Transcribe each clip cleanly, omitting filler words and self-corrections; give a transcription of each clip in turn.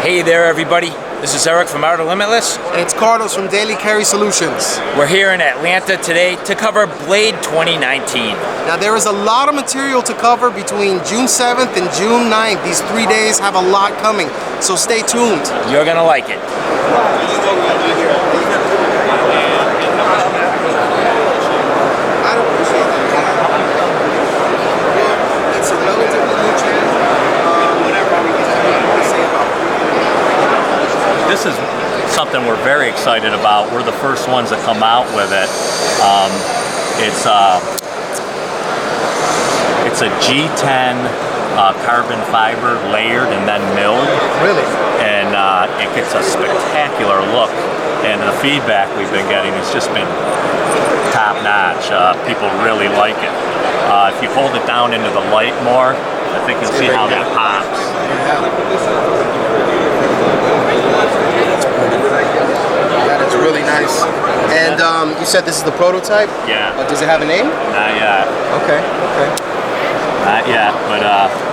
Hey there, everybody. This is Eric from Outer Limitless. And it's Carlos from Daily Carry Solutions. We're here in Atlanta today to cover Blade 2019. Now there is a lot of material to cover between June 7th and June 9th. These 3 days have a lot coming, so stay tuned. You're gonna like it. This is something we're very excited about. We're the first ones that come out with it. It's a G10 carbon fiber layered and then milled. Really? And it gets a spectacular look. And the feedback we've been getting has just been top notch. People really like it. If you hold it down into the light more, I think you'll see how that pops. That is really nice. And you said this is the prototype? Yeah. Does it have a name? Not yet. Okay. Not yet, but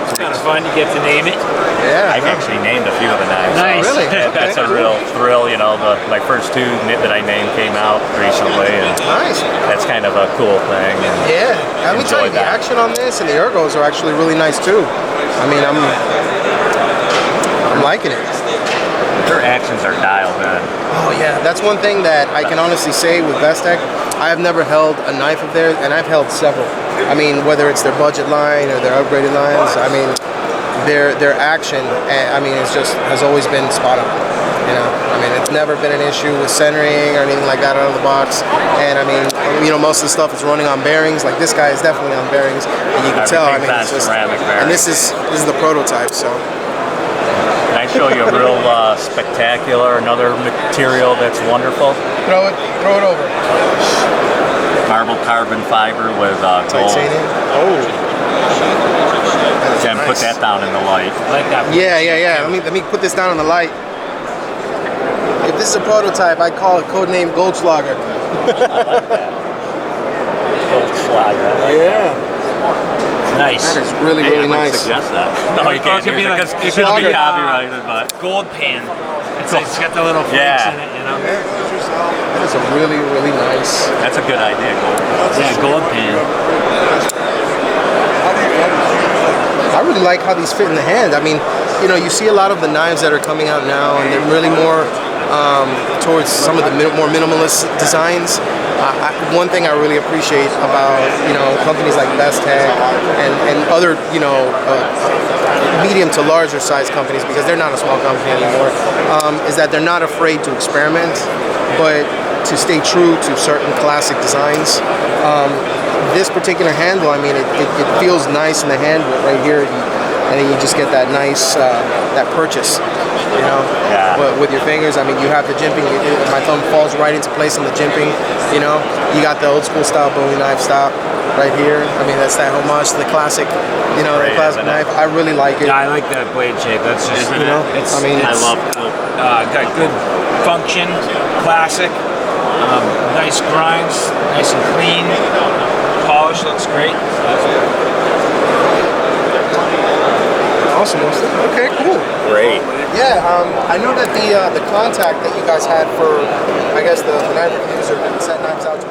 It's kind of fun. You get to name it. Yeah. I've actually named a few of the knives. Nice. Really? Okay. That's a real thrill, you know. My first two that I named came out recently, and Nice. that's kind of a cool thing. And Yeah. Let me tell you, the action on this and the ergos are actually really nice too. I mean, I'm liking it. their actions are dialed in. Oh yeah, that's one thing that I can honestly say with Bestech. I have never held a knife of theirs, and I've held several. I mean, whether it's their budget line or their upgraded lines, I mean, their action, I mean, has always been spot on. You know, I mean, it's never been an issue with centering or anything like that out of the box. And I mean, you know, most of the stuff is running on bearings. Like this guy is definitely on bearings, and you can tell. I mean, it's just, ceramic bearings. and this is the prototype. So. Can I show you a real spectacular, another material that's wonderful? Throw it over. Marble carbon fiber with gold. Titanium. Oh. Then put that down in the light. I like that. Yeah. Let me put this down on the light. If this is a prototype, I'd call it codename Goldschlager. Yeah. Nice. That is really, Hey, really I might nice. suggest that. No, you can't It could be like- because it it could could be, be copyrighted, but Gold pan. It's got the little flakes Yeah. in it, you know? That is a really, really nice. that's a good idea. Yeah, gold pan. I really like how these fit in the hand. I mean, you know, you see a lot of the knives that are coming out now, and they're really more towards some of the more minimalist designs. One thing I really appreciate about, you know, companies like Bestech and other, you know, medium to larger size companies, because they're not a small company anymore, is that they're not afraid to experiment, but to stay true to certain classic designs. This particular handle, I mean, it feels nice in the hand right here, and then you just get that nice, that purchase, you know, with your fingers. I mean, you have the jimping, my thumb falls right into place on the jimping, you know. You got the old school style Bowie knife stop right here. I mean, that's that homage to the classic, you know, the classic knife. I really like it. Yeah, I like that blade shape. That's just, You know, it's, I mean, I it's, love it. got good function, classic, nice grinds, nice and clean, polish looks great. Awesome, Wesley. Okay, cool. Great. Yeah, I know that the contact that you guys had for, I guess, the knife reviews or sent knives out to